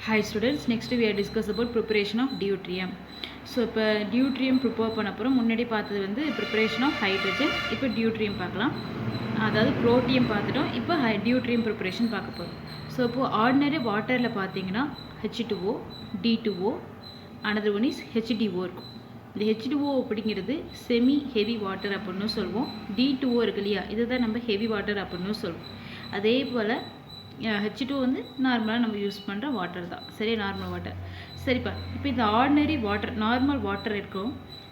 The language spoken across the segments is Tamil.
Hi students, next we are discuss about preparation of deuterium. So இப்போ deuterium prepare பண்ண அப்புறம் முன்னாடி பார்த்தது வந்து preparation of hydrogen. இப்போ deuterium பார்க்கலாம். அதாவது protium பார்த்துட்டோம். இப்போ deuterium preparation பார்க்க போறோம். So இப்போ ordinary waterல பார்த்தீங்கன்னா H2O, D2O, another one is HDO இருக்கும். இந்த H2O அப்படிங்கிறது செமி ஹெவி வாட்டர் அப்படின்னு சொல்லுவோம். D2O இருக்கு இல்லையா, இதுதான் நம்ம ஹெவி வாட்டர் அப்படின்னு சொல்லுவோம். அதே போல் H2 வந்து நார்மலாக நம்ம யூஸ் பண்ணுற வாட்டர் தான், சரி, நார்மல் வாட்டர். சரிப்பா, இப்போ இந்த ஆர்டினரி வாட்டர் நார்மல் வாட்டர் இருக்கும்.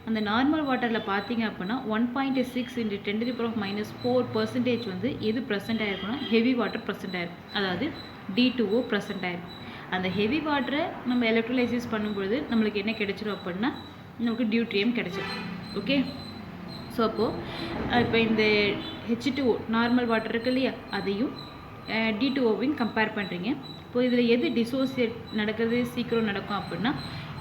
அந்த நார்மல் வாட்டரில் பார்த்தீங்க அப்படின்னா 1.6 × 10⁻⁴% வந்து எது ப்ரெசென்ட் ஆகிருக்குன்னா ஹெவி வாட்டர் ப்ரெசென்ட் ஆகிருக்கும், அதாவது D2O ப்ரெசென்ட் ஆகிருக்கும். அந்த ஹெவி வாட்டரை நம்ம எலக்ட்ரோலைசிஸ் பண்ணும்பொழுது நம்மளுக்கு என்ன கிடைச்சிடும் அப்படின்னா நமக்கு டியூட்ரியம் கிடைச்சிடும். ஓகே, ஸோ அப்போது இப்போ இந்த H2O நார்மல் வாட்டர் இருக்கு இல்லையா, அதையும் D2Oவையும் கம்பேர் பண்ணுறீங்க. இப்போ இதில் எது டிசோசியேட் நடக்கிறது சீக்கிரம் நடக்கும் அப்படின்னா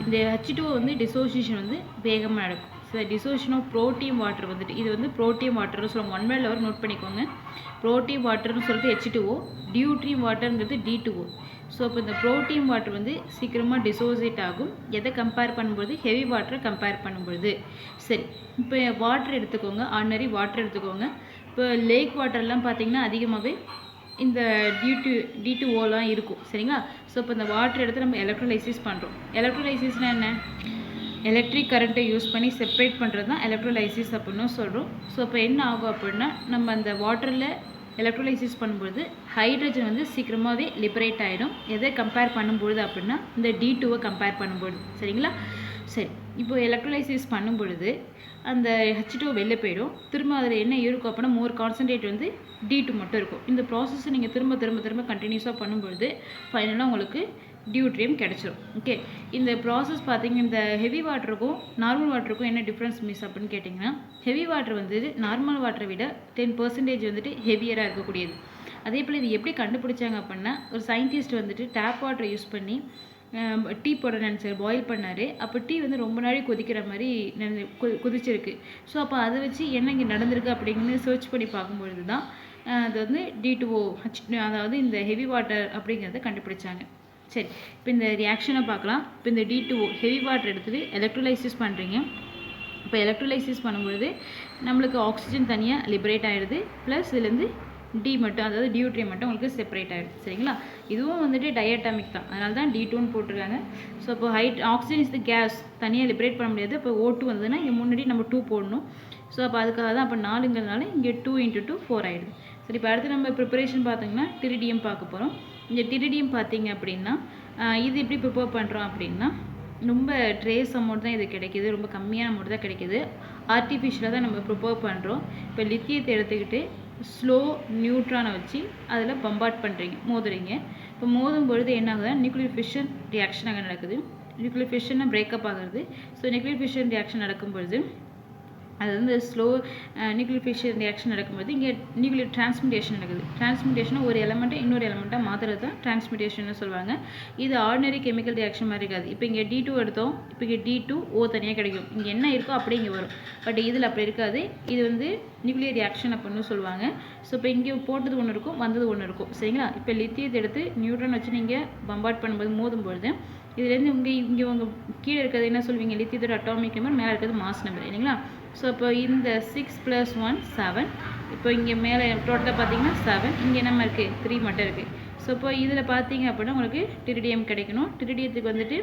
இந்த H2O வந்து டிசோசியேஷன் வந்து வேகமாக நடக்கும். So dissociation of protium water வந்துட்டு இது வந்து புரோட்டியம் வாட்டர்னு சொல்லுவோம். 1 வேர்டில் வர நோட் பண்ணிக்கோங்க. புரோட்டியம் வாட்டர்னு சொல்லிட்டு H2O, டியூட்ரியம் வாட்டருங்கிறது D2O. ஸோ இப்போ இந்த புரோட்டியம் வாட்டர் வந்து சீக்கிரமாக டிசோசியேட் ஆகும். எதை கம்பேர் பண்ணும்போது ஹெவி வாட்டரை கம்பேர் பண்ணும்பொழுது. சரி, இப்போ வாட்டர் எடுத்துக்கோங்க, ஆர்டினரி வாட்டர் எடுத்துக்கோங்க. இப்போ லேக் வாட்டர்லாம் பார்த்தீங்கன்னா அதிகமாகவே இந்த D2Oலாம் இருக்கும், சரிங்களா. ஸோ இப்போ இந்த வாட்டர் எடுத்து நம்ம எலக்ட்ரோலைசிஸ் பண்ணுறோம். எலக்ட்ரோலைசிஸ்னால் என்ன? எலக்ட்ரிக் கரண்ட்டை யூஸ் பண்ணி செப்பரேட் பண்ணுறது தான் எலக்ட்ரோலைசிஸ் அப்படின்னு சொல்கிறோம். ஸோ இப்போ என்ன ஆகும் அப்படின்னா நம்ம அந்த வாட்டரில் எலக்ட்ரோலைசிஸ் பண்ணும்பொழுது ஹைட்ரஜன் வந்து சீக்கிரமாகவே லிபரேட் ஆகிடும். எதை கம்பேர் பண்ணும்பொழுது அப்படின்னா இந்த D2O கம்பேர் பண்ணும்பொழுது, சரிங்களா. சரி, இப்போ எலக்ட்ரோலைசிஸ் பண்ணும் பொழுது அந்த H2O வெளில போயிடும். திரும்ப அதில் என்ன இருக்கும் அப்படின்னா மோர் கான்சன்ட்ரேட் வந்து D2 மட்டும் இருக்கும். இந்த ப்ராசஸை நீங்கள் திரும்ப கண்டினியூஸாக பண்ணும்பொழுது ஃபைனலாக உங்களுக்கு டியூட்ரியம் கிடச்சிரும். ஓகே, இந்த ப்ராசஸ் பார்த்தீங்க, இந்த ஹெவி வாட்டருக்கும் நார்மல் வாட்டருக்கும் என்ன டிஃப்ரென்ஸ் மிஸ் அப்படின்னு கேட்டிங்கன்னா ஹெவி வாட்டர் வந்து நார்மல் வாட்டரை விட 10% வந்துட்டு ஹெவியராக இருக்கக்கூடியது. அதே போல் இது எப்படி கண்டுபிடிச்சாங்க அப்படின்னா ஒரு சயின்டிஸ்ட் வந்துட்டு டேப் வாட்டரை யூஸ் பண்ணி டீ போட நினச்சார், பாயில் பண்ணார். அப்போ டீ வந்து ரொம்ப நாள் கொதிக்கிற மாதிரி கொதிச்சிருக்கு. ஸோ அப்போ அதை வச்சு என்ன இங்கே நடந்திருக்கு அப்படிங்கிறது சர்ச் பண்ணி பார்க்கும்பொழுது தான் அது வந்து D2O அதாவது இந்த ஹெவி வாட்டர் அப்படிங்கிறத கண்டுபிடிச்சாங்க. சரி, இப்போ இந்த ரியாக்ஷனை பார்க்கலாம். இப்போ இந்த D2O ஹெவி வாட்டர் எடுத்துகிட்டு எலக்ட்ரோலைசிஸ் பண்ணுறீங்க. இப்போ எலக்ட்ரோலைசிஸ் பண்ணும்பொழுது நம்மளுக்கு ஆக்சிஜன் தனியாக லிபரேட் ஆகிடுது, ப்ளஸ் இதுலேருந்து டி மட்டும், அதாவது டியூட்ரியம் மட்டும் உங்களுக்கு செப்பரேட் ஆகிடும், சரிங்களா. இதுவும் வந்துட்டு டயட்டாமிக் தான், அதனால தான் D2ன்னு போட்டிருக்காங்க. ஸோ இப்போ ஆக்சிஜன் இஸ் த கேஸ், தனியாக லிபரேட் பண்ண முடியாது. இப்போ O2 வந்ததுன்னா இங்கே முன்னாடி நம்ம 2 போடணும். ஸோ அப்போ அதுக்காக தான் அப்போ 4ங்கிறதுனால இங்கே 2 × 2 4 ஆகிடுது. சரி, இப்போ அடுத்து நம்ம ப்ரிப்பரேஷன் பார்த்தீங்கன்னா டிரிடியம் பார்க்க போகிறோம். இந்த டிரிடியம் பார்த்தீங்க அப்படின்னா இது எப்படி ப்ரிப்பேர் பண்ணுறோம் அப்படின்னா ரொம்ப ட்ரேஸ் அமௌண்ட் தான் இது கிடைக்கிது, ரொம்ப கம்மியான அமௌண்ட் தான் கிடைக்கிது. ஆர்டிஃபிஷியலாக தான் நம்ம ப்ரிப்பேர் பண்ணுறோம். இப்போ லித்தியத்தை எடுத்துக்கிட்டு ஸ்லோ நியூட்ரானை வச்சு அதில் பம்பார்ட் பண்ணுறீங்க, மோதுறீங்க. இப்போ மோதும் பொழுது என்ன ஆகுதுன்னா நியூக்ளியர் ஃபிஷன் ரியாக்ஷன் அங்கே நடக்குது. நியூக்ளியர் ஃபிஷன்னா பிரேக்கப் ஆகுது. ஸோ நியூக்ளியர் ஃபிஷன் ரியாக்ஷன் நடக்கும்பொழுது அது வந்து ஸ்லோ நியூக்ளியர் ஃபிஷன் ரியாக்ஷன் நடக்கும்போது இங்கே நியூக்ளியர் டிரான்ஸ்மிட்டேஷன் நடக்குது. டிரான்ஸ்மிட்டேஷனை ஒரு எலமெண்ட்டை இன்னொரு எலமெண்ட்டாக மாற்றுறது தான் டிரான்ஸ்மிட்டேஷன் சொல்லுவாங்க. இது ஆர்டினரி கெமிக்கல் ரியாக்ஷன் மாதிரி இருக்காது. இப்போ இங்கே D2 எடுத்தோம், இப்போ இங்கே D2O தனியாக கிடைக்கும். இங்கே என்ன இருக்கோ அப்படியே இங்கே வரும். பட் இதில் அப்படி இருக்காது. இது வந்து நியூக்ளியர் ரியாக்ஷன் அப்படின்னு சொல்லுவாங்க. ஸோ இப்போ இங்கே போட்டது ஒன்று இருக்கும், வந்தது ஒன்று இருக்கும், சரிங்களா. இப்போ லித்தியத்தை எடுத்து நியூட்ரான் வச்சு நீங்கள் பம்பார்ட் பண்ணும்போது மோதும்பொழுது இதுலேருந்து இங்கே உங்கள் கீழே இருக்கிறது என்ன சொல்லுவீங்க, லித்தியத்தோட அட்டாமிக் நம்பர், மேலே இருக்கிறது மாஸ் நம்பர், இல்லைங்களா. ஸோ இப்போ இந்த 6 + 1 7, இப்போ இங்கே மேலே டோட்டலாக பார்த்தீங்கன்னா 7, இங்கே நம்ம இருக்குது 3 மட்டும் இருக்குது. ஸோ இப்போ இதில் பார்த்தீங்க அப்படின்னா உங்களுக்கு டிரிடியம் கிடைக்கணும். டிரிடியத்துக்கு வந்துட்டு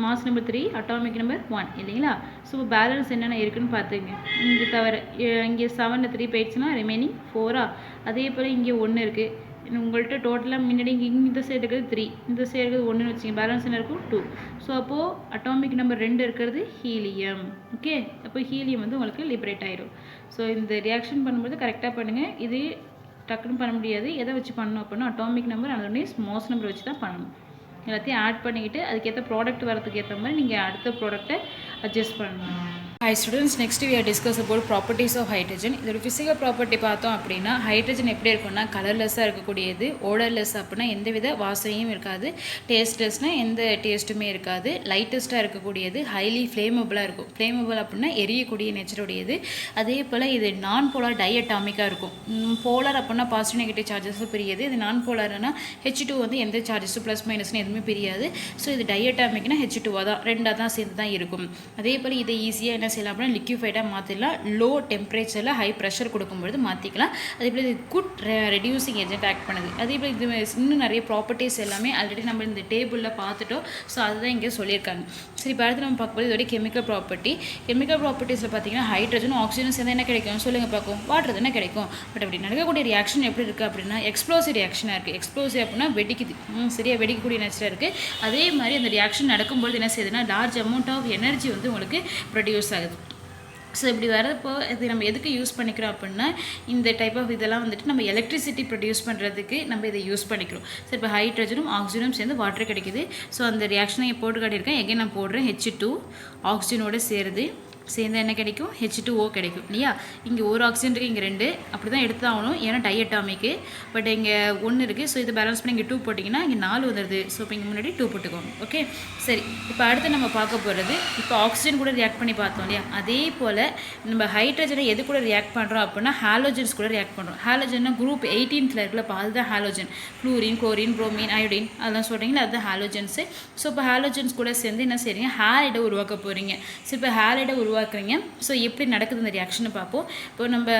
மாஸ் நம்பர் 3, அட்டாமிக் நம்பர் 1, இல்லைங்களா. ஸோ பேலன்ஸ் என்னென்ன இருக்குதுன்னு பார்த்துங்க. இங்கே தவிர இங்கே 7ல் 3 போயிடுச்சுன்னா ரிமைனிங் 4. அதே போல் இங்கே 1 இருக்குது. உங்கள்கிட்ட டோட்டலாக முன்னாடி இந்த சைடு இருக்கிறது 3, இந்த சைடு இருக்கிறது 1ன்னு வச்சுங்க. பேலன்ஸ் என்ன இருக்கும் 2. ஸோ அப்போது அட்டாமிக் நம்பர் 2 இருக்கிறது ஹீலியம். ஓகே, அப்போ ஹீலியம் வந்து உங்களுக்கு லிபரேட் ஆகிடும். ஸோ இந்த ரியாக்ஷன் பண்ணும்போது கரெக்டாக பண்ணுங்கள். இது டக்குன்னு பண்ண முடியாது. எதை வச்சு பண்ணணும் அப்படின்னா அட்டாமிக் நம்பர் அதோடய மாஸ் நம்பர் வச்சு தான் பண்ணணும். எல்லாத்தையும் ஆட் பண்ணிக்கிட்டு அதுக்கேற்ற ப்ராடக்ட் வரதுக்கு ஏற்ற மாதிரி நீங்கள் அடுத்த ப்ராடக்டை அட்ஜஸ்ட் பண்ணணும். Hi students, next we are discuss about properties of hydrogen. இதோட physical property பார்த்தோம் அப்படின்னா ஹைட்ரஜன் எப்படி இருக்கும்னா கலர்லெஸ்ஸாக இருக்கக்கூடியது, ஓடர்லெஸ் அப்படின்னா எந்தவித வாசனையும் இருக்காது, டேஸ்ட்லெஸ்னால் எந்த டேஸ்ட்டுமே இருக்காது, லைட்டஸ்ட்டாக இருக்கக்கூடியது, ஹைலி ஃப்ளேமபுளாக இருக்கும். ஃப்ளேமபுள் அப்படின்னா எரியக்கூடிய நேச்சருடையது. அதே போல் இது நான் போலார் டைஅட்டாமிக்காக இருக்கும். போலார் அப்படின்னா பாசிட்டிவ் நெகட்டிவ் சார்ஜஸும் பிரியாது. இது நான் போலார்னா H2 வந்து எந்த சார்ஜஸும் ப்ளஸ் மைனஸ்னு எதுவுமே பிரியாது. ஸோ இது டைஅட்டாமிக்னா H2 தான், ரெண்டாக தான் சேர்ந்து தான் இருக்கும். அதே போல் இதை ஈஸியாக என்ன செய்யலாம் அப்படின்னா லிக்யூஃபைடாக மாற்றிடலாம். லோ டெம்பரேச்சரில் ஹை ப்ரெஷர் கொடுக்கும்பொழுது மாற்றிக்கலாம். அதே போல் இது குட் ரெடியூசிங் ஏஜென்ட் ஆக்ட் பண்ணுது. அதே போல் இது இன்னும் நிறைய ப்ராப்பர்ட்டிஸ் எல்லாமே ஆல்ரெடி நம்ம இந்த டேபிளில் பார்த்துட்டோம். ஸோ அதுதான் இங்கே சொல்லியிருக்காங்க. சரி, இப்போ அடுத்து நம்ம பார்க்கும்போது இதோட கெமிக்கல் ப்ராப்பர்ட்டிஸில் பார்த்தீங்கன்னா ஹைட்ரஜனும் ஆக்சிஜனும் சேர்ந்து என்ன கிடைக்கும் சொல்லுங்கள் பார்க்கும், வாட்டர் தானே கிடைக்கும். பட் அப்படி நடக்கக்கூடிய ரியாக்ஷன் எப்படி இருக்குது அப்படின்னா எக்ஸ்ப்ளோசிவ் ரியாக்ஷனாக இருக்குது. எக்ஸ்ப்ளோசிவ் அப்படின்னா வெடிக்குது, சரியா வெடிக்கக்கூடிய நேச்சராக இருக்குது. அதே மாதிரி அந்த ரியாக்ஷன் நடக்கும்போது என்ன செய்யுதுன்னா லார்ஜ் அமௌண்ட் ஆஃப் எனர்ஜி வந்து உங்களுக்கு ப்ரொடியூஸ் ஆகுது. ஸோ இப்படி வரப்போ இது நம்ம எதுக்கு யூஸ் பண்ணிக்கிறோம் அப்படின்னா இந்த டைப் ஆஃப் இதெல்லாம் வந்துட்டு நம்ம எலக்ட்ரிசிட்டி ப்ரொடியூஸ் பண்ணுறதுக்கு நம்ம இதை யூஸ் பண்ணிக்கிறோம். ஸோ இப்போ ஹைட்ரஜனும் ஆக்சிஜனும் சேர்ந்து வாட்டர் கிடைக்குது. ஸோ அந்த ரியாக்ஷனை போட்டு காட்டியிருக்கேன். எங்கே நான் போடுறேன், H2 ஆக்சிஜனோடு சேர்ந்து என்ன கிடைக்கும், H2O கிடைக்கும் இல்லையா. இங்கே ஒரு ஆக்சிஜன் இருக்குது, இங்கே 2, அப்படி தான் எடுத்து ஆகணும் ஏன்னா டைஅட்டாமிக்கு. பட் இங்கே 1 இருக்குது. ஸோ இதை பேலன்ஸ் பண்ணி இங்கே 2 போட்டிங்கன்னா இங்கே 4 வந்துடுது. ஸோ இப்போ இங்கே முன்னாடி 2 போட்டுக்கோங்க. ஓகே, சரி. இப்போ அடுத்து நம்ம பார்க்க போகிறது இப்போ ஆக்சிஜன் கூட ரியாக்ட் பண்ணி பார்த்தோம் இல்லையா. அதே போல் நம்ம ஹைட்ரஜனை எது கூட ரியாக்ட் பண்ணுறோம் அப்படின்னா ஹாலோஜன்ஸ் கூட ரியாக்ட் பண்ணுறோம். ஹாலோஜன்னா குரூப் 18th இருக்குல்லப்பா, அதுதான் halogen. Fluorine, chlorine, bromine, iodine அதெல்லாம் சொல்கிறீங்களா, அதுதான் ஹாலோஜன்ஸு. ஸோ இப்போ ஹாலோஜன்ஸ் கூட சேர்ந்து என்ன செய்கிறீங்க, ஹாலைடை உருவாக்க போகிறீங்க. ஸோ இப்போ ஹாலைடை உருவாக்குறீங்க. ஸோ எப்படி நடக்குது இந்த ரியாக்ஷனை பார்ப்போம். இப்போ நம்ம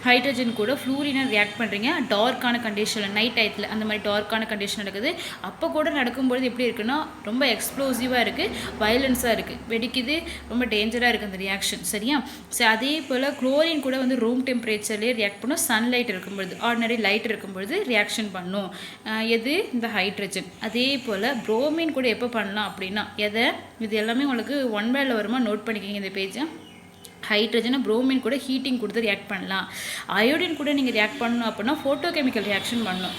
ஹைட்ரஜன் கூட ஃப்ளூரினை ரியாக்ட் பண்ணுறீங்க டார்க்கான கண்டிஷனில், நைட் டயத்தில் அந்த மாதிரி டார்க்கான கண்டிஷன் நடக்குது. அப்போ கூட நடக்கும்பொழுது எப்படி இருக்குன்னா ரொம்ப எக்ஸ்ப்ளோசிவாக இருக்குது, வயலன்ஸாக இருக்குது, வெடிக்குது, ரொம்ப டேஞ்சராக இருக்குது அந்த ரியாக்ஷன். சரியா. ஸோ அதே போல் குளோரின் கூட வந்து ரூம் டெம்பரேச்சர்லேயே ரியாக்ட் பண்ணும். சன்லைட் இருக்கும்பொழுது, ஆர்டினரி லைட் இருக்கும்பொழுது ரியாக்ஷன் பண்ணும். எது, இந்த ஹைட்ரஜன். அதே போல் புரோமின் கூட எப்போ பண்ணலாம் அப்படின்னா இது எல்லாமே உங்களுக்கு 1 by 1 வருமா, நோட் பண்ணிக்கிங்க இந்த பேஜை. ஹைட்ரஜனை புரோமின் கூட ஹீட்டிங் கொடுத்து ரியாக்ட் பண்ணலாம். அயோடின் கூட நீங்கள் ரியாக்ட் பண்ணணும் அப்படின்னா ஃபோட்டோ கெமிக்கல் ரியாக்ஷன் பண்ணணும்.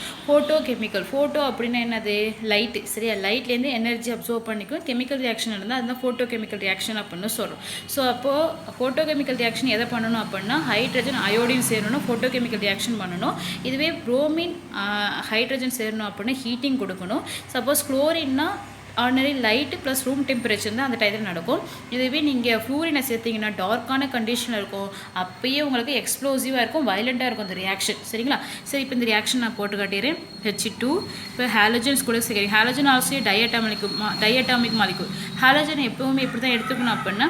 ஃபோட்டோ அப்படின்னா என்னது, லைட்டு, சரியா. லைட்லேருந்து எனர்ஜி அப்சர்வ் பண்ணிக்கும். கெமிக்கல் ரியாக்ஷன் இருந்தால் அதுதான் ஃபோட்டோ கெமிக்கல் ரியாக்ஷன் அப்படின்னு சொல்கிறோம். ஸோ அப்போது ஃபோட்டோ கெமிக்கல் ரியாக்ஷன் எதை பண்ணணும் அப்படின்னா ஹைட்ரஜன் அயோடின் சேரணும், ஃபோட்டோ கெமிக்கல் ரியாக்ஷன் பண்ணணும். இதுவே புரோமின் ஹைட்ரஜன் சேரணும் அப்படின்னா ஹீட்டிங் கொடுக்கணும். சப்போஸ் குளோரின்னா ordinary light plus room temperature தான் அந்த டயத்தில் நடக்கும். இதுவே நீங்கள் ஃப்ளூரினை சேர்த்திங்கன்னா டார்க்கான கண்டிஷனில் இருக்கும், அப்போயே உங்களுக்கு எக்ஸ்ப்ளோசிவாக இருக்கும், வயலண்ட்டாக இருக்கும் அந்த ரியாக்ஷன். சரிங்களா. சரி, இப்போ இந்த ரியாக்ஷன் நான் போட்டு காட்டிடுறேன். H2 இப்போ ஹாலோஜன்ஸ் கூட சேர்க்குறேன். Halogen also diatomic molecule. Halogen எப்போவுமே எப்படி தான் எடுத்துக்கணும் அப்படின்னா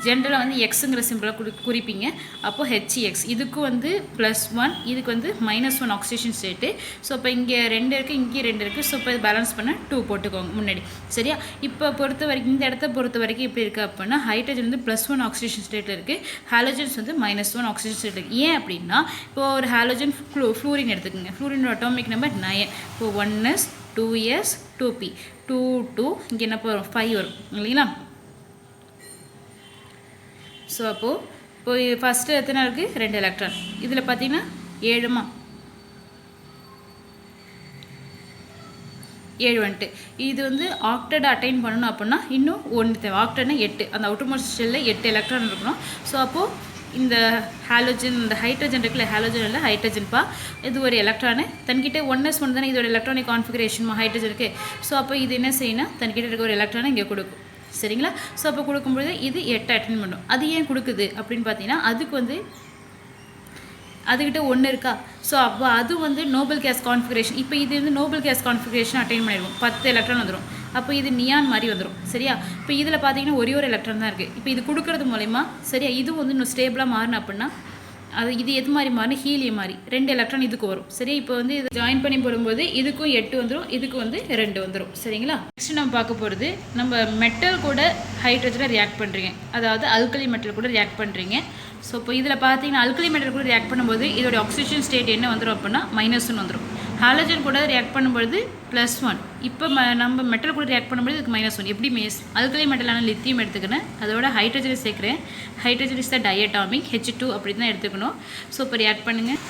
ஜென்ரலாக வந்து எக்ஸுங்கிற சிம்பிளாக குறிப்பீங்க. அப்போது HX இதுக்கு வந்து +1, இதுக்கு வந்து -1 ஆக்சிஜன் ஸ்டேட்டு. ஸோ இப்போ இங்கே 2 இருக்குது, இங்கே 2 இருக்குது. ஸோ இப்போ இது பேலன்ஸ் பண்ண 2 போட்டுக்கோங்க முன்னாடி. சரியா. இப்போ பொறுத்த வரைக்கும் இந்த இடத்த பொறுத்த வரைக்கும் எப்படி இருக்குது அப்படின்னா ஹைட்ரஜன் வந்து +1 ஆக்சிஜன் ஸ்டேட்டில் இருக்குது, ஹாலோஜன்ஸ் வந்து -1 ஆக்சிஜன் ஸ்டேட்டில் இருக்குது. ஏன் அப்படின்னா இப்போ ஒரு ஹாலோஜன் ஃப்ளூரின் எடுத்துக்கோங்க. ஃப்ளூரினோட அட்டாமிக் நம்பர் 9. இப்போ 1s 2s 2p 2 இங்கே என்ன வரும், 5 வரும் இல்லைங்களா. ஸோ இப்போது ஃபஸ்ட்டு எத்தனை இருக்குது, 2 எலக்ட்ரான். இதில் பார்த்தீங்கன்னா 7 வந்துட்டு. இது வந்து ஆக்டட் அட்டைன் பண்ணணும் அப்படின்னா இன்னும் 1 தேவை. ஆக்டட்னா 8, அந்த அவுட்டர்மோஸ்ட் ஷெல்லில் 8 எலக்ட்ரான் இருக்கணும். ஸோ அப்போது இந்த ஹாலோஜன், இந்த ஹைட்ரஜன் இருக்குல்ல, ஹாலோஜன் இல்லை ஹைட்ரஜன்ப்பா, இது ஒரு எலக்ட்ரானு தன்கிட்ட 1s தானே இதோட எலக்ட்ரானிக் கான்ஃபிகரேஷன் ஹைட்ரஜனுக்கு. ஸோ அப்போ இது என்ன செய்யணும், தன்கிட்ட இருக்க ஒரு எலக்ட்ரானை இங்கே கொடுக்கும். சரிங்களா. ஸோ அப்போ கொடுக்கும்பொழுது இது 8 அட்டன் பண்ணும். அது ஏன் கொடுக்குது அப்படின்னு பார்த்தீங்கன்னா அதுக்கு வந்து அதுக்கிட்ட 1 இருக்கா. ஸோ அப்போ அது வந்து நோபல் கேஸ் கான்ஃபிகரேஷன். இப்போ இது வந்து நோபல் கேஸ் கான்ஃபிகரேஷன் அட்டைன் பண்ணிடுவோம், 10 எலக்ட்ரான் வந்துடும். அப்போ இது நியான் மாதிரி வந்துடும். சரியா. இப்போ இதில் பார்த்தீங்கன்னா ஒரே ஒரு எலக்ட்ரான் தான் இருக்குது. இப்போ இது கொடுக்கறது மூலமா சரியா இது வந்து இன்னும் ஸ்டேபிளாக மாறின அப்படின்னா அது இது எது மாதிரி மாறினா ஹீலியம் மாதிரி 2 எலக்ட்ரான் இதுக்கு வரும். சரி, இப்போ வந்து இதை ஜாயின் பண்ணி போடும்போது இதுக்கும் 8 வந்துடும், இதுக்கு வந்து 2 வந்துடும். சரிங்களா. நெக்ஸ்ட் நம்ம பார்க்க போகிறது நம்ம மெட்டல் கூட ஹைட்ரஜனை ரியாக்ட் பண்ணுறீங்க, அதாவது அல்கலி மெட்டல் கூட ரியாக்ட் பண்ணுறீங்க. ஸோ இப்போ இதில் பார்த்தீங்கன்னா அல்கலி மெட்டல் கூட ரியாக்ட் பண்ணும்போது இதோட ஆக்சிஜன் ஸ்டேட் என்ன வந்துடும் அப்படின்னா -1 வந்துடும். ஹாலஜன் கூட ரியாக்ட் பண்ணும்போது +1. இப்போ நம்ம மெட்டல் கூட ரியாக்ட் பண்ணும்போது இதுக்கு -1. எப்படி அல்கலி மெட்டலான லித்தியம் எடுத்துக்கிறேன், அதோட ஹைட்ரஜனை சேர்க்குறேன். Hydrogen is the diatomic, H2 அப்படி தான் எடுத்துக்கணும். ஸோ இப்போ ரியாக்ட் பண்ணுங்கள்.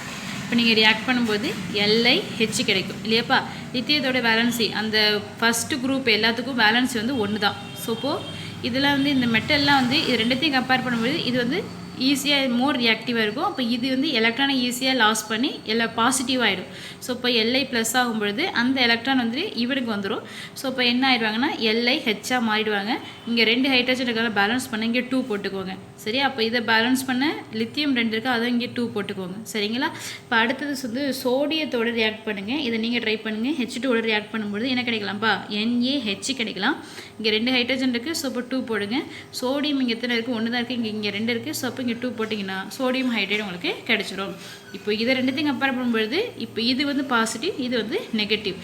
இப்போ நீங்கள் ரியாக்ட் பண்ணும்போது LiH கிடைக்கும் இல்லையாப்பா. லித்தியத்தோட வேலன்சி அந்த ஃபஸ்ட்டு குரூப் எல்லாத்துக்கும் வேலன்சி வந்து 1 தான். ஸோ இப்போது இதெல்லாம் வந்து இந்த மெட்டல்லாம் வந்து இது ரெண்டுத்தையும் கம்பேர் பண்ணும்போது இது வந்து ஈஸியாக மோர் ரியாக்டிவாக இருக்கும். அப்போ இது வந்து எலக்ட்ரானை ஈஸியாக லாஸ் பண்ணி எல்லாம் பாசிட்டிவ் ஆகிடும். ஸோ இப்போ எல்ஐ ப்ளஸ் ஆகும்பொழுது அந்த எலக்ட்ரான் வந்து இவனுக்கு வந்துடும். ஸோ இப்போ என்ன ஆகிடுவாங்கன்னா எல்ஐ ஹெச்சாக மாறிடுவாங்க. இங்கே 2 ஹைட்ரஜன் இருக்கிறத பேலன்ஸ் பண்ண இங்கே 2 போட்டுக்கோங்க. சரி, அப்போ இதை பேலன்ஸ் பண்ண லித்தியம் 2 இருக்குது, அதை இங்கே 2 போட்டுக்கோங்க. சரிங்களா? இப்போ அடுத்தது வந்து சோடியத்தோடு ரியாக்ட் பண்ணுங்கள். இதை நீங்கள் ட்ரை பண்ணுங்கள். H2ஓட ரியாக்ட் பண்ணும்போது என்ன கிடைக்கலாம்ப்பா? NaH கிடைக்கலாம். இங்கே 2 ஹைட்ரஜன் இருக்குது. ஸோ இப்போ 2 போடுங்க. சோடியம் இங்கே எத்தனை இருக்குது? 1 தான் இருக்குது. இங்கே 2 இருக்குது. ஸோ அப்போ இங்கே 2 போட்டிங்கன்னா சோடியம் ஹைட்ரேட் உங்களுக்கு கிடைச்சிரும். இப்போ இதை ரெண்டுத்தையும் கம்பேர் பண்ணும்பொழுது இப்போ இது வந்து பாசிட்டிவ், இது வந்து நெகட்டிவ்.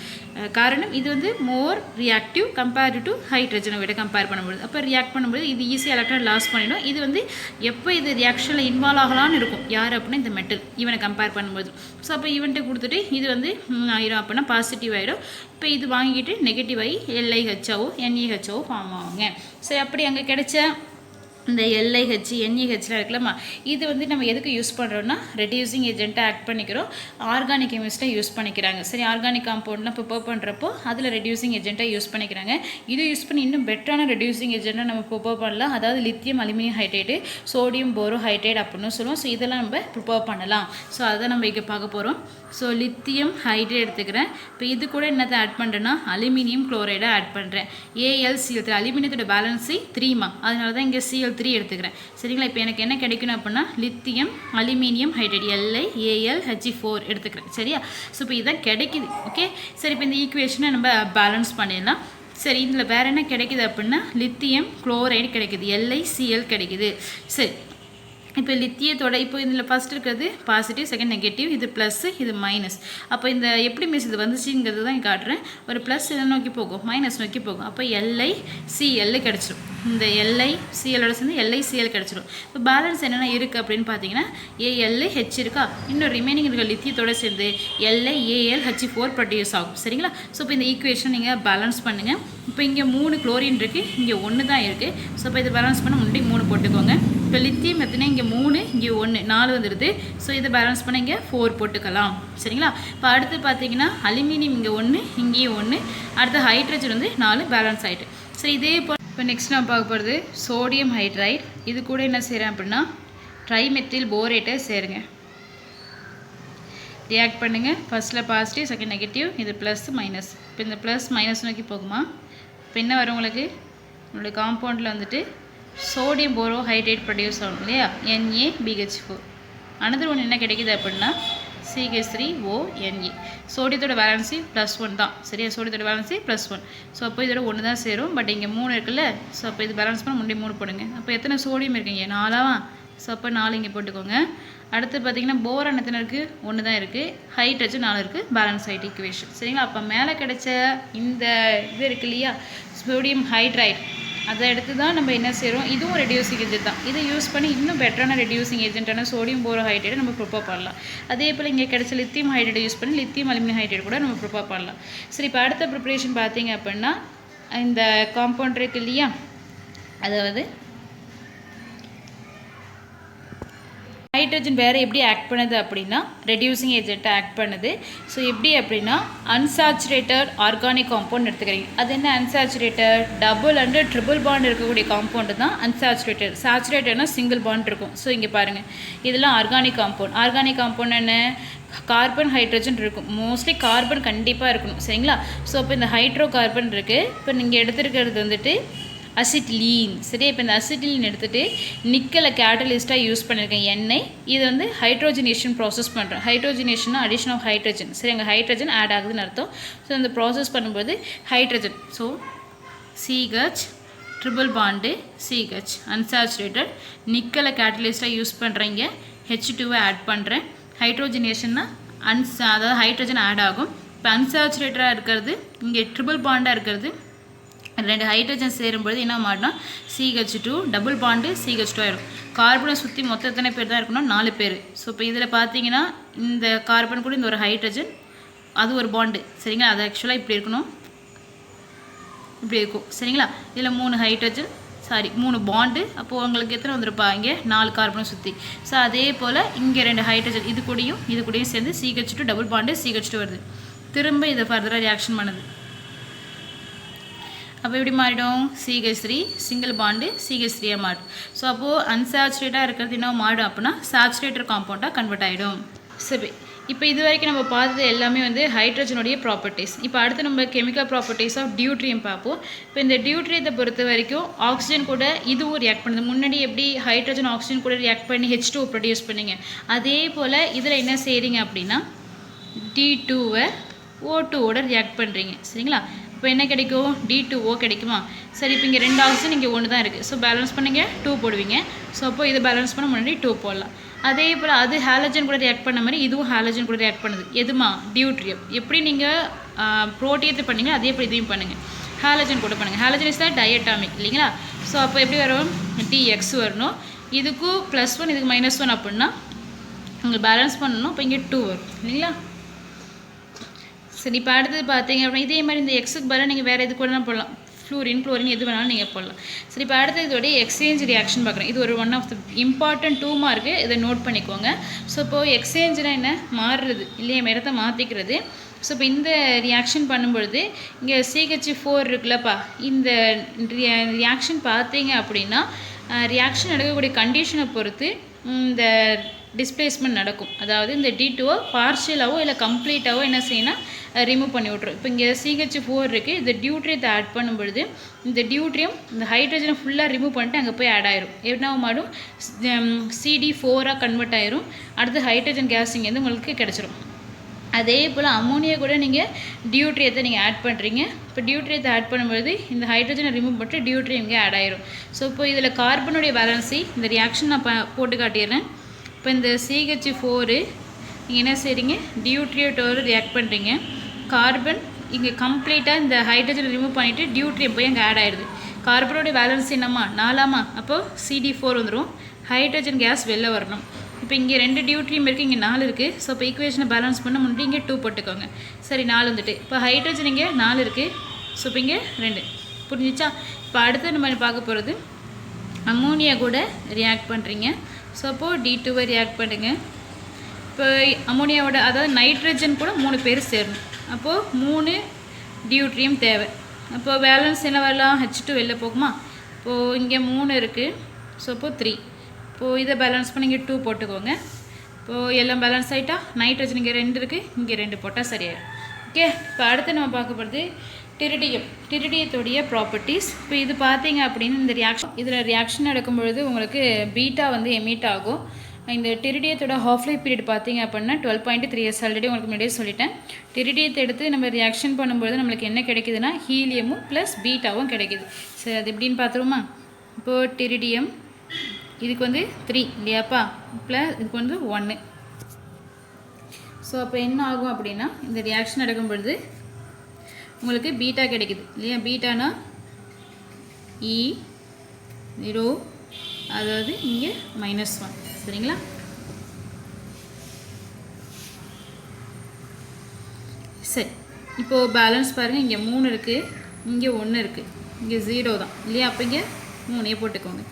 காரணம் இது வந்து மோர் ரியாக்டிவ் கம்பேர்டு டு ஹைட்ரஜனை விட கம்பேர் பண்ணும்போது. அப்போ ரியாக்ட் பண்ணும்போது இது ஈஸியாக எலக்ட்ரான் லாஸ் பண்ணிடும். இது வந்து எப்போ இது ரியாக்ஷனில் இன்வால்வ் ஆகலான்னு இருக்கும் யார் அப்படின்னா இந்த மெட்டல் இவனை கம்பேர் பண்ணும்போது. ஸோ அப்போ இவன்ட்டு கொடுத்துட்டு இது வந்து ஆயிரும் அப்படின்னா பாசிட்டிவ் ஆகிடும். இப்போ இது வாங்கிட்டு நெகட்டிவ் ஆகி LiHO NaHO ஃபார்ம் ஆகுங்க. சரி, அப்படி அங்கே கிடைச்ச இந்த LiH NaHலாம் இருக்கலாமா, இது வந்து நம்ம எதுக்கு யூஸ் பண்ணுறோம்னா ரெடியூசிங் ஏஜென்ட்டாக ஆக்ட் பண்ணிக்கிறோம். ஆர்கானிக் கெமிஸ்ட்டாக யூஸ் பண்ணிக்கிறாங்க. சரி, ஆர்கானிக் காம்பவுண்ட்லாம் ப்ரிப்பேர் பண்ணுறப்போ அதில் ரெடியூசிங் ஏஜென்ட்டாக யூஸ் பண்ணிக்கிறாங்க. இது யூஸ் பண்ணி இன்னும் பெட்டரான ரெடியூசிங் ஏஜென்ட்டாக நம்ம ப்ரிப்பேர் பண்ணலாம். அதாவது lithium aluminium hydrate, sodium boro hydrate அப்படின்னு சொல்லுவோம். ஸோ இதெல்லாம் நம்ம ப்ரிப்பேர் பண்ணலாம். ஸோ அதை நம்ம இங்கே பார்க்க போகிறோம். ஸோ லித்தியம் ஹைட்ரேட் எடுத்துக்கிறேன். இப்போ இது கூட என்னத்தை ஆட் பண்ணுறேன்னா அலுமினியம் குளோரைடை ஆட் பண்ணுறேன். AlCl3 அலுமினியத்தோட பேலன்ஸை 3மா, அதனால தான் இங்கே Cl3 எடுத்துக்கிறேன். சரிங்களா? இப்போ எனக்கு என்ன கிடைக்கணும் அப்படின்னா லித்தியம் அலுமினியம் ஹைட்ரேட் LiAlHe4 எடுத்துக்கிறேன். சரியா? ஸோ இப்போ இதுதான் கிடைக்குது. ஓகே, சரி, இப்போ இந்த ஈக்குவேஷனை நம்ம பேலன்ஸ் பண்ணிடலாம். சரி, இதில் வேறு என்ன கிடைக்குது அப்படின்னா லித்தியம் குளோரைடு கிடைக்குது, LiCl கிடைக்குது. சரி, இப்போ லித்தியத்தோட இப்போ இதில் ஃபஸ்ட் இருக்கிறது பாசிட்டிவ், செகண்ட் நெகட்டிவ், இது ப்ளஸ்ஸு, இது மைனஸ். அப்போ இந்த எப்படி மிஸ் இது வந்துச்சுங்கிறது தான் காட்டுறேன். ஒரு ப்ளஸ் இதை நோக்கி போகும், மைனஸ் நோக்கி போகும். அப்போ LiCl கிடச்சிரும். இந்த LiClோட சேர்ந்து LiCl கிடச்சிரும். இப்போ பேலன்ஸ் என்னென்ன இருக்குது அப்படின்னு பார்த்தீங்கன்னா AlH இருக்கா, இன்னும் ரிமைனிங் இருக்க லித்தியத்தோட சேர்ந்து LiAlH4 ப்ரொடியூஸ் ஆகும். சரிங்களா? ஸோ இப்போ இந்த ஈக்குவேஷன் நீங்கள் பேலன்ஸ் பண்ணுங்கள். இப்போ இங்கே 3 குளோரின் இருக்குது, இங்கே 1 தான் இருக்குது. ஸோ இப்போ இதை பேலன்ஸ் பண்ண முன்னாடி 3 போட்டுக்கோங்க. இப்போ லித்தியம் எத்தனை? இங்கே 3, இங்கே 1, 4 வந்துடுது. ஸோ இதை பேலன்ஸ் பண்ண இங்கே 4 போட்டுக்கலாம். சரிங்களா? இப்போ அடுத்து பார்த்தீங்கன்னா அலுமினியம் இங்கே 1, இங்கேயும் 1, அடுத்து ஹைட்ரஜன் வந்து 4 பேலன்ஸ் ஆகிட்டு. சரி, இதே போல் இப்போ நெக்ஸ்ட் நான் பார்க்க போகிறது சோடியம் ஹைட்ரைட். இது கூட என்ன செய்கிறேன் அப்படின்னா ட்ரைமெத்தில் போரேட்டை சேருங்க. ரியாக்ட் பண்ணுங்கள். ஃபஸ்ட்டில் பாசிட்டிவ், செகண்ட் நெகட்டிவ், இது ப்ளஸ் மைனஸ். இப்போ இந்த ப்ளஸ் மைனஸ் நோக்கி போகுமா? இப்போ என்ன வரும் உங்களுக்கு? உங்களுடைய காம்பவுண்டில் வந்துட்டு சோடியம் போரோ ஹைட்ரேட் ப்ரொடியூஸ் ஆகும் இல்லையா, NaBH4. அனதர் ஒன்று என்ன கிடைக்குது அப்படின்னா CH3ONa. சோடியத்தோட வேலன்சி +1 தான். சரியா? சோடியத்தோட வேலன்சி +1. ஸோ அப்போ இதோட 1 தான் சேரும். பட் இங்கே 3 இருக்குல்ல. ஸோ அப்போ இது பேலன்ஸ் பண்ண முன்னாடி 3 போடுங்க. அப்போ எத்தனை சோடியம் இருக்குங்க? 4ஆவா? ஸோ அப்போ 4 இங்கே போட்டுக்கோங்க. அடுத்து பார்த்தீங்கன்னா போரான் எத்தனை இருக்குது? 1 தான் இருக்குது. ஹைட்ரஜன் 4 இருக்குது. பேலன்ஸ் ஆகிட்டு ஈக்குவேஷன். சரிங்களா? அப்போ மேலே கிடைச்ச இந்த இது இருக்கு இல்லையா சோடியம் ஹைட்ரைட், அதை எடுத்து தான் நம்ம என்ன செய்கிறோம், இதுவும் ரெடியூசிங் ஏஜென்ட் தான். இதை யூஸ் பண்ணி இன்னும் பெட்டரான ரெடியூசிங் ஏஜென்ட்டான சோடியம் போரோ ஹைட்ரேட்டை நம்ம ப்ரிப்பேர் பண்ணலாம். அதே போல் இங்கே கிடைச்ச லித்தியம் ஹைட்ரேட்டை யூஸ் பண்ணி லித்தியம் அலுமினியம் ஹைட்ரேட் கூட நம்ம ப்ரிப்பேர் பண்ணலாம். சரி, இப்போ அடுத்த ப்ரிப்பரேஷன் பார்த்தீங்க அப்படின்னா இந்த காம்பவுண்ட் இருக்கு இல்லையா, அதாவது ஹைட்ரஜன் வேறு எப்படி ஆக்ட் பண்ணுது அப்படின்னா ரெடியூசிங் ஏஜென்ட்டாக ஆக்ட் பண்ணுது. ஸோ எப்படி அப்படின்னா அன்சாச்சுரேட்டட் ஆர்கானிக் காம்பவுண்ட் எடுத்துக்கிறீங்க. அது என்ன unsaturated? Double and triple bond இருக்கக்கூடிய காம்பவுண்டு தான் அன்சாச்சுரேட்டட். சாச்சுரேட்டட்னா சிங்கிள் பாண்ட் இருக்கும். ஸோ இங்கே பாருங்கள், இதெல்லாம் ஆர்கானிக் காம்பவுண்ட். ஆர்கானிக் காம்பவுண்ட் என்ன? கார்பன் ஹைட்ரஜன் இருக்கும். மோஸ்ட்லி கார்பன் கண்டிப்பாக இருக்கணும். சரிங்களா? ஸோ இப்போ இந்த ஹைட்ரோ கார்பன் இருக்குது. இப்போ நீங்கள் எடுத்துருக்கிறது வந்துட்டு அசிட்டிலீன். சரி, இப்போ இந்த அசிட்டிலீன் எடுத்துகிட்டு நிக்கலை கேட்டலிஸ்ட்டாக யூஸ் பண்ணியிருக்கேன் எண்ணெய். இது வந்து ஹைட்ரோஜனேஷன் ப்ராசஸ் பண்ணுறேன். ஹைட்ரோஜனேஷன்னா அடிஷன் ஆஃப் ஹைட்ரஜன். சரி, அங்கே ஹைட்ரஜன் ஆட் ஆகுதுன்னு அர்த்தம். ஸோ இந்த ப்ராசஸ் பண்ணும்போது hydrogen, so CH triple bond CH unsaturated. நிக்கலை கேட்டலிஸ்ட்டாக யூஸ் பண்ணுறீங்க. H2வை ஆட் பண்ணுறேன். ஹைட்ரோஜனேஷன்னா அதாவது ஹைட்ரஜன் ஆட் ஆகும். இப்போ அன்சாச்சுரேட்டடாக இருக்கிறது இங்கே ட்ரிபிள் பாண்டாக இருக்கிறது 2 ஹைட்ரஜன் சேரும்போது என்ன மாறினா CH2 டபுள் பாண்டு CH2 ஆயிடும். கார்பனை சுற்றி மொத்தம் எத்தனை பேர் தான் இருக்கணும்? 4 பேர். ஸோ இப்போ இதில் பார்த்தீங்கன்னா இந்த கார்பன் கூட இந்த ஒரு ஹைட்ரஜன், அது ஒரு பாண்டு. சரிங்களா? அது ஆக்சுவலாக இப்படி இருக்கணும், இப்படி இருக்கும். சரிங்களா? இதில் 3 ஹைட்ரஜன், 3 பாண்டு. அப்போது உங்களுக்கு எத்தனை வந்துருப்பா? இங்கே 4 கார்பனை சுற்றி. ஸோ அதே போல் இங்கே 2 ஹைட்ரஜன் இது கூடயும் சேர்ந்து CH2 டபுள் பாண்டு CH2 வருது. திரும்ப இதை ஃபர்தராக ரியாக்ஷன் பண்ணுது. அப்போ எப்படி மாறிடும் CH3 சிங்கிள் பாண்டு CH3 மாறும் ஸோ அப்போது அன்சாச்சுரேட்டாக இருக்கிறது என்ன மாறும் அப்படின்னா சாச்சுரேட்டட் காம்பவுண்டாக கன்வெர்ட் ஆகிடும் சரி இப்போ இது வரைக்கும் நம்ம பார்த்தது எல்லாமே வந்து ஹைட்ரஜனுடைய ப்ராப்பர்ட்டிஸ் இப்போ அடுத்து நம்ம கெமிக்கல் ப்ராப்பர்ட்டிஸ் ஆஃப் டியூட்ரியம் பார்ப்போம் இப்போ இந்த டியூட்ரியத்தை பொறுத்த வரைக்கும் ஆக்சிஜன் கூட இதுவும் ரியாக்ட் பண்ணுது முன்னாடி எப்படி ஹைட்ரஜன் ஆக்சிஜன் கூட ரியாக்ட் பண்ணி H2 ப்ரொடியூஸ் பண்ணிங்க அதே போல் இதில் என்ன செய்கிறீங்க அப்படின்னா D2வை O2ஓட ரியாக்ட் பண்ணுறீங்க சரிங்களா இப்போ என்ன கிடைக்கும் D2O கிடைக்குமா சரி இப்போ இங்கே 2 ஆக்சிஜன் இங்கே 1 தான் இருக்குது ஸோ பேலன்ஸ் பண்ணிங்க 2 போடுவீங்க ஸோ அப்போ இதை பேலன்ஸ் பண்ண முன்னாடி 2 போடலாம் அதே போல் அது ஹாலஜன் கூட ரியாக்ட் பண்ண மாதிரி இதுவும் ஹாலஜன் கூட ரியாக்ட் பண்ணுது எதுமா டியூட்ரியம் எப்படி நீங்கள் புரோட்டியத்தை பண்ணீங்க அதே போல் இதையும் பண்ணுங்கள் ஹாலஜன் கூட பண்ணுங்கள் ஹாலஜன் இஸ் தான் டயட்டாமிக் இல்லைங்களா ஸோ அப்போ எப்படி வரும் TX வரணும் இதுக்கும் +1 இதுக்கு -1 அப்படின்னா உங்களுக்கு பேலன்ஸ் பண்ணணும் இப்போ இங்கே 2 வரும் இல்லைங்களா சரி இப்போ அடுத்தது பார்த்தீங்க அப்படின்னா இதே மாதிரி இந்த எக்ஸுக்கு பதிலாக நீங்கள் வேறு எது கூட போடலாம் ஃப்ளூரின் எது வேணாலும் நீங்கள் போடலாம் சரி இப்போ அடுத்தது இதோடைய எக்ஸ்சேஞ்ச் ரியாக்ஷன் பார்க்குறேன் இது ஒரு one of the important 2 mark இதை நோட் பண்ணிக்கோங்க ஸோ இப்போது எக்ஸ்சேஞ்சுனா என்ன மாறுறது இல்லையா இடத்த மாற்றிக்கிறது ஸோ இப்போ இந்த ரியாக்ஷன் பண்ணும்பொழுது இங்கே CH4 இருக்குல்லப்பா இந்த ரியாக்ஷன் பார்த்தீங்க அப்படின்னா ரியாக்ஷன் நடக்கக்கூடிய கண்டிஷனை பொறுத்து இந்த டிஸ்பிளேஸ்மெண்ட் நடக்கும் அதாவது இந்த D2 பார்ஷியலாகவோ இல்லை கம்ப்ளீட்டாகவோ என்ன செய்யணும் ரிமூவ் பண்ணி விட்ரும் இப்போ இங்கே CH4 இருக்குது இந்த டியூட்ரியத்தை ஆட் பண்ணும்பொழுது இந்த டியூட்ரியம் இந்த ஹைட்ரஜனை ஃபுல்லாக ரிமூவ் பண்ணிட்டு அங்கே போய் ஆட் ஆயிரும் என்ன மாடும் CD4ஆக கன்வெர்ட் ஆயிரும் அடுத்து ஹைட்ரஜன் கேஸ் இங்கேருந்து உங்களுக்கு கிடச்சிரும் அதே போல் அமோனியா கூட நீங்கள் டியூட்ரியத்தை நீங்கள் ஆட் பண்ணுறீங்க இப்போ டியூட்ரியத்தை ஆட் பண்ணும்போது இந்த ஹைட்ரஜனை ரிமூவ் பண்ணிட்டு டியூட்ரியம் இங்கே ஆட் ஆயிரும் ஸோ இப்போ இதில் கார்பனுடைய பேலன்ஸை இந்த ரியாக்ஷன் நான் போட்டு காட்டிடுறேன் இப்போ இந்த CH4 நீங்கள் என்ன செய்கிறீங்க டியூட்ரியத்தோடு ரியாக்ட் பண்ணுறீங்க கார்பன் இங்கே கம்ப்ளீட்டாக இந்த ஹைட்ரஜனை ரிமூவ் பண்ணிவிட்டு டியூட்ரியம் போய் அங்கே ஆட் ஆயிடுது கார்பனோடைய பேலன்ஸ் என்னம்மா 4ஆமா அப்போது CD4 வந்துடும் ஹைட்ரஜன் கேஸ் வெளில வரணும் இப்போ இங்கே 2 டியூட்ரியம் இருக்குது இங்கே 4 இருக்குது ஸோ இப்போ ஈக்குவேஷனை பேலன்ஸ் பண்ண முன்னாடி இங்கே 2 போட்டுக்கோங்க சரி 4 வந்துட்டு இப்போ ஹைட்ரஜன் இங்கே 4 இருக்குது ஸோ இப்போ இங்கே 2 புரிஞ்சிச்சா இப்போ அடுத்து நம்ம பார்க்க போகிறது அமோனியா கூட ரியாக்ட் பண்ணுறீங்க ஸோ அப்போது D2வை ரியாக்ட் பண்ணுங்க இப்போ அமோனியாவோட அதாவது நைட்ரஜன் கூட 3 பேர் சேரணும் அப்போது 3 டியூட்ரியம் தேவை அப்போது பேலன்ஸ் என்ன வரலாம் H2 வெளில போகுமா இப்போது இங்கே 3 இருக்குது ஸோ அப்போது 3 இப்போது இதை பேலன்ஸ் பண்ணி இங்கே 2 போட்டுக்கோங்க இப்போது எல்லாம் பேலன்ஸ் ஆகிட்டா நைட்ரஜன் இங்கே 2 இருக்குது இங்கே 2 போட்டால் சரியாயிடும் ஓகே இப்போ அடுத்து நம்ம பார்க்க போகிறது டிரிடியத்தோடைய ப்ராப்பர்ட்டிஸ் இப்போ இது பார்த்தீங்க அப்படின்னு இந்த இதில் ரியாக்ஷன் நடக்கும் பொழுது உங்களுக்கு பீட்டா வந்து எமிட் ஆகும் இந்த டிரிடியத்தோட ஹாஃப் லைஃப் பீரியட் பார்த்தீங்க அப்படின்னா 12.3 years ஆல்ரெடி உங்களுக்கு முன்னாடியே சொல்லிட்டேன் டிரிடியத்தை எடுத்து நம்ம ரியாக்ஷன் பண்ணும்போது நம்மளுக்கு என்ன கிடைக்குதுன்னா ஹீலியமும் ப்ளஸ் பீட்டாவும் கிடைக்குது சரி அது எப்படின்னு பார்த்துருவோமா இப்போது டிரிடியம் இதுக்கு வந்து 3 இல்லையாப்பா ப்ளஸ் இதுக்கு வந்து 1 ஸோ அப்போ என்ன ஆகும் அப்படின்னா இந்த ரியாக்ஷன் நடக்கும் பொழுது உங்களுக்கு பீட்டா கிடைக்குது இல்லையா பீட்டானா E0 அதாவது இங்கே -1 சரிங்களா சரி இப்போது பேலன்ஸ் பாருங்கள் இங்கே 3 இருக்குது இங்கே 1 இருக்குது இங்கே 0 தான் இல்லையா அப்போ இங்கே 3 போட்டுக்கோங்க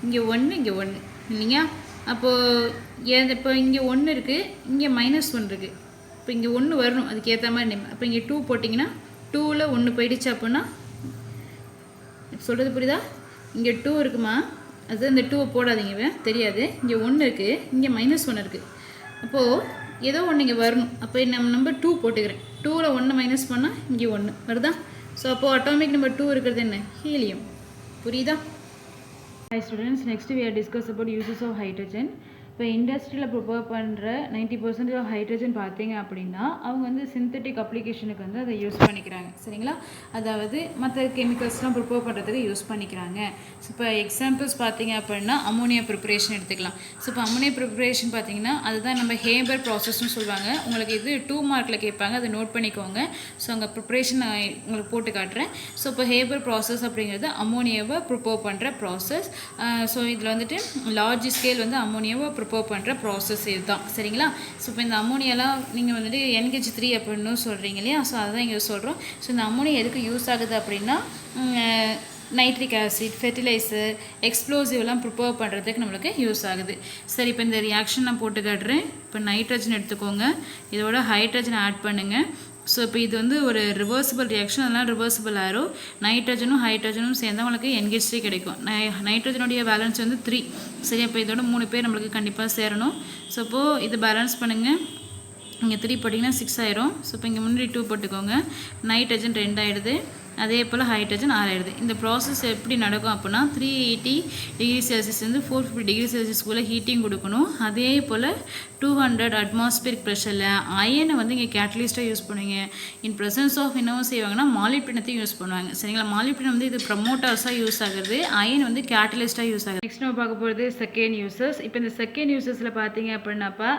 இங்கே 1 இங்கே 1 இல்லைங்க அப்போது இப்போ இங்கே 1 இருக்குது இங்கே -1 இருக்குது இப்போ இங்கே 1 வரணும் அதுக்கு ஏற்ற மாதிரி அப்போ இங்கே 2 போட்டிங்கன்னா 2ல் 1 போயிடுச்சு அப்படின்னா சொல்கிறது புரியுதா இங்கே 2 இருக்குமா அது இந்த 2 போடாதீங்க தெரியாது இங்கே 1 இருக்குது இங்கே -1 இருக்குது அப்போது ஏதோ ஒன்று இங்கே வரணும் அப்போ நம்ம நம்பர் 2 போட்டுக்கிறேன் 2ல் 1 மைனஸ் பண்ணால் இங்கே 1 வருதா ஸோ அப்போது அட்டாமிக் நம்பர் 2 இருக்கிறது என்ன ஹீலியம் புரியுதா Hi students, next we are discuss about uses of hydrogen. இப்போ இண்டஸ்ட்ரியில் ப்ரிப்பேர் பண்ணுற 90% ஆஃப் ஹைட்ரஜன் பார்த்தீங்க அப்படின்னா அவங்க வந்து சிந்தட்டிக் அப்ளிகேஷனுக்கு வந்து அதை யூஸ் பண்ணிக்கிறாங்க சரிங்களா அதாவது மற்ற கெமிக்கல்ஸ்லாம் ப்ரிப்பேர் பண்ணுறதுக்கு யூஸ் பண்ணிக்கிறாங்க ஸோ இப்போ எக்ஸாம்பிள்ஸ் பார்த்தீங்க அப்படின்னா அமோனியா ப்ரிப்பரேஷன் எடுத்துக்கலாம் ஸோ இப்போ அமோனியா ப்ரிப்பரேஷன் பார்த்தீங்கன்னா அதுதான் நம்ம ஹேபர் ப்ராசஸ்னு சொல்லுவாங்க உங்களுக்கு இது 2 மார்க்கில் கேட்பாங்க அதை நோட் பண்ணிக்கோங்க ஸோ அங்கே ப்ரிப்பரேஷன் நான் உங்களுக்கு போட்டு காட்டுறேன் ஸோ இப்போ ஹேபர் ப்ராசஸ் அப்படிங்கிறது அமோனியாவை ப்ரிப்பேர் பண்ணுற ப்ராசஸ் ஸோ இதில் வந்துட்டு லார்ஜ் ஸ்கேல் வந்து அமோனியாவை ப்ரிப்பேர் பண்ணுற ப்ராசஸ் இதுதான் சரிங்களா ஸோ இப்போ இந்த அமோனியாலாம் நீங்கள் வந்துட்டு NH3 அப்படின்னு சொல்கிறீங்க இல்லையா ஸோ அதுதான் இங்கே சொல்கிறோம் ஸோ இந்த அமோனியா எதுக்கு யூஸ் ஆகுது அப்படின்னா நைட்ரிக் ஆசிட் ஃபெர்டிலைசர் எக்ஸ்ப்ளோசிவ்லாம் ப்ரிப்பேர் பண்ணுறதுக்கு நம்மளுக்கு யூஸ் ஆகுது சரி இப்போ இந்த ரியாக்ஷன் நான் போட்டு காட்டுறேன் இப்போ நைட்ரஜன் எடுத்துக்கோங்க இதோட ஹைட்ரஜன் ஆட் பண்ணுங்கள் ஸோ இப்போ இது வந்து ஒரு ரிவர்சிபிள் ரியாக்ஷன், அதெல்லாம் ரிவர்சிபிள் ஆயிரும். நைட்ரஜனும் ஹைட்ரஜனும் சேர்ந்தால் உங்களுக்கு NH3 கிடைக்கும். நைட்ரஜனுடைய பேலன்ஸ் வந்து 3. சரி, அப்போ இதோட 3 பேர் நம்மளுக்கு கண்டிப்பாக சேரணும். ஸோ இப்போது இது பேலன்ஸ் பண்ணுங்கள். இங்கே 3 போட்டிங்கன்னா 6 ஆயிரும். ஸோ இப்போ இங்கே முன்னாடி 2 போட்டுக்கோங்க. நைட்ரஜன் 2 ஆகிடுது. அதே போல் ஹைட்ரஜன் 6 ஆகிடுது. இந்த ப்ராசஸ் எப்படி நடக்கும் அப்படின்னா 380 டிகிரி செல்சியஸ்லேருந்து 450 டிகிரி செல்சியஸ்க்குள்ளே ஹீட்டிங் கொடுக்கணும். அதே போல் 200 அட்மாஸ்பியரிக் ப்ரெஷரில் அயனை வந்து இங்கே கேட்டலிஸ்ட்டாக யூஸ் பண்ணுவீங்க. இன் ப்ரெசன்ஸ் ஆஃப் என்னவும் செய்வாங்கன்னா மாலிப்டினத்தையும் யூஸ் பண்ணுவாங்க. சரிங்களா, மாலிப்டினம் வந்து இது ப்ரமோட்டர்ஸாக யூஸ் ஆகுது, அயன் வந்து கேட்டலிஸ்ட்டாக யூஸ் ஆகுது. நெக்ஸ்ட் நம்ம பார்க்க போகிறது செகண்ட் யூசஸ். இப்போ இந்த செகண்ட் யூசஸில் பார்த்தீங்க அப்படின்னாப்பா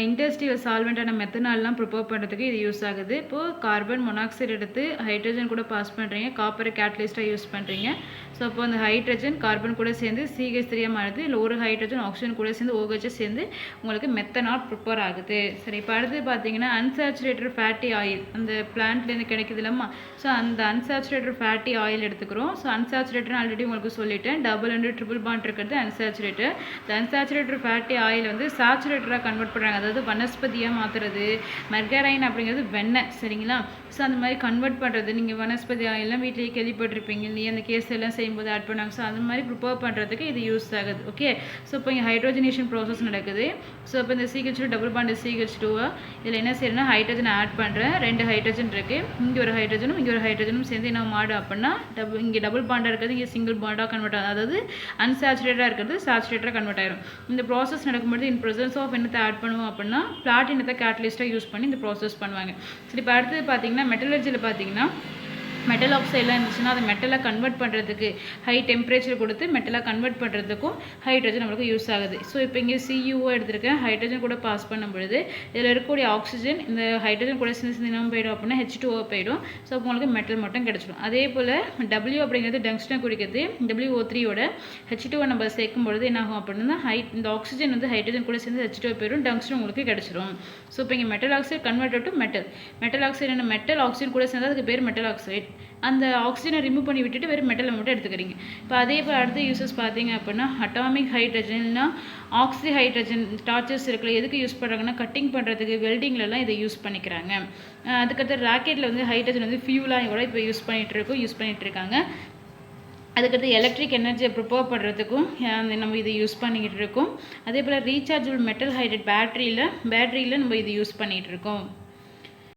இண்டஸ்ட்ரியல் சால்வெண்ட்டான மெத்தனால்லாம் ப்ரிப்பேர் பண்ணுறதுக்கு இது யூஸ் ஆகுது. இப்போது கார்பன் மொனாக்சைடு எடுத்து ஹைட்ரஜன் கூட பாஸ் பண்ணுறீங்க, காப்பரை கேட்டலிஸ்ட்டாக யூஸ் பண்ணுறீங்க. ஸோ அப்போ அந்த ஹைட்ரஜன் கார்பன் கூட சேர்ந்து CH3 மாறுது. இல்லை ஒரு ஹைட்ரஜன் ஆக்சிஜன் கூட சேர்ந்து OH சேர்ந்து உங்களுக்கு மெத்தனால் ப்ரிப்பேர் ஆகுது. சரி, இப்போ அடுத்து பார்த்தீங்கன்னா அன்சாச்சுரேட்டட் ஃபேட்டி ஆயில் அந்த பிளான்ட்லேருந்து கிடைக்குது இல்லைம்மா. ஸோ அந்த அன்சாச்சுரேட்டட் ஃபேட்டி ஆயில் எடுத்துக்கிறோம். ஸோ அன்சாச்சுரேட்டட் ஆல்ரெடி உங்களுக்கு சொல்லிட்டேன், டபுள் அண்ட் ட்ரிபிள் பாண்ட் இருக்கிறது அன்சாச்சுரேட்டட். இந்த அன்சாச்சுரேட்டட் ஃபேட்டி ஆயில் வந்து சாச்சுரேட்டடாக கன்வெர்ட் பண்ணுறாங்க, அதாவது வனஸ்பதியாக மாற்றுறது. மெர்கரைன் அப்படிங்கிறது வெண்ணெய். சரிங்களா, ஸோ அந்த மாதிரி கன்வெர்ட் பண்ணுறது. நீங்கள் வனஸ்பதி ஆயிலெலாம் வீட்டிலேயே கேள்விப்பட்டிருப்பீங்க இல்லையா, அந்த கேஸ் எல்லாம் செய்யும்போது ஆட் பண்ணாங்க. ஸோ அந்த மாதிரி ப்ரிப்பேர் பண்ணுறதுக்கு இது யூஸ் ஆகுது. ஓகே, ஸோ இப்போ இங்கே ஹைட்ரோஜனேஷன் ப்ராசஸ் நடக்குது. ஸோ இப்போ இந்த CH2 டபுள் பாண்ட் CH2 இதில் என்ன செய்யணும்னா ஹைட்ரஜன் ஆட் பண்ணுறேன். 2 ஹைட்ரஜன் இருக்குது, இங்கே ஒரு ஹைட்ரஜனும் இங்கே ஒரு ஹைட்ரஜனும் சேர்ந்து என்ன மாடு அப்படின்னா இங்கே டபுள் பாண்டாக இருக்கிறது இங்கே சிங்கிள் பாண்டாக கன்வெர்ட் ஆகும், அதாவது அன்சாச்சுரேட்டாக இருக்கிறது சாச்சுரேட்டாக கன்வெர்ட் ஆயிரும். இந்த ப்ராசஸ் நடக்கும்போது இன் ப்ரெசன்ஸ் ஆஃப் என்னத்தை ஆட் பண்ணுவோம் அப்படின்னா பிளாட்டினத்தை கேட்டலிஸ்ட்டாக யூஸ் பண்ணி இந்த ப்ராசஸ் பண்ணுவாங்க. சரி, இப்போ அடுத்து பார்த்தீங்கன்னா மெட்டலர்ஜியில் பார்த்தீங்கன்னா மெட்டல் ஆக்சைடெலாம் இருந்துச்சுன்னா அதை மெட்டலாக கன்வெர்ட் பண்ணுறதுக்கு ஹை டெம்பரேச்சர் கொடுத்து மெட்டலாக கன்வெர்ட் பண்ணுறதுக்கும் ஹைட்ரஜன் நம்மளுக்கு யூஸ் ஆகுது. ஸோ இப்போ இங்கே CuO எடுத்திருக்கேன், ஹைட்ரஜன் கூட பாஸ் பண்ணும் பொழுது இதில் இருக்கக்கூடிய ஆக்சிஜன் இந்த ஹைட்ரஜன் கூட சேர்ந்து என்ன போயிடும் அப்படின்னா H2O போயிடும். ஸோ அப்போ உங்களுக்கு மெட்டல் மட்டும் கிடச்சிடும். அதே போல் W அப்படிங்கிறது டங்ஸ்டனை குறிக்கிறது. WO3யோட H2O நம்ம சேர்க்கும் பொழுது என்ன ஆகும் அப்படின்னா இந்த ஆக்சிஜன் வந்து ஹைட்ரஜன் கூட சேர்ந்து H2O போயிடும், டங்ஸ்டன் உங்களுக்கு கிடச்சிடும். ஸோ இப்போ இங்கே metal oxide convert to metal. Metal oxide என்ன மெட்டல் ஆக்சிஜன் கூட சேர்ந்து அதுக்கு பேர் மெட்டல் ஆக்சைடு. அந்த ஆக்சிஜனை ரிமூவ் பண்ணி விட்டுட்டு வெறும் மெட்டலை மட்டும் எடுத்துக்கிறீங்க. இப்போ அதே போல் அடுத்த யூசஸ் பார்த்தீங்க அப்படின்னா அட்டாமிக் ஹைட்ரஜன்னா ஆக்சி ஹைட்ரஜன் டார்ச்சர்ஸ் இருக்குல்ல, எதுக்கு யூஸ் பண்ணுறாங்கன்னா கட்டிங் பண்ணுறதுக்கு வெல்டிங்லலாம் இதை யூஸ் பண்ணிக்கிறாங்க. அதுக்கடுத்து ராக்கெட்டில் வந்து ஹைட்ரஜன் வந்து ஃபியூலாக கூட இப்போ யூஸ் பண்ணிகிட்டு இருக்காங்க. அதுக்கடுத்து எலக்ட்ரிக் எனர்ஜியை ப்ரிப்பேர் பண்ணுறதுக்கும் நம்ம இதை யூஸ் பண்ணிக்கிட்டு இருக்கோம். அதே போல் ரீசார்ஜபிள் மெட்டல் ஹைட்ரேட் பேட்டரியில் நம்ம இது யூஸ் பண்ணிகிட்டு இருக்கோம்.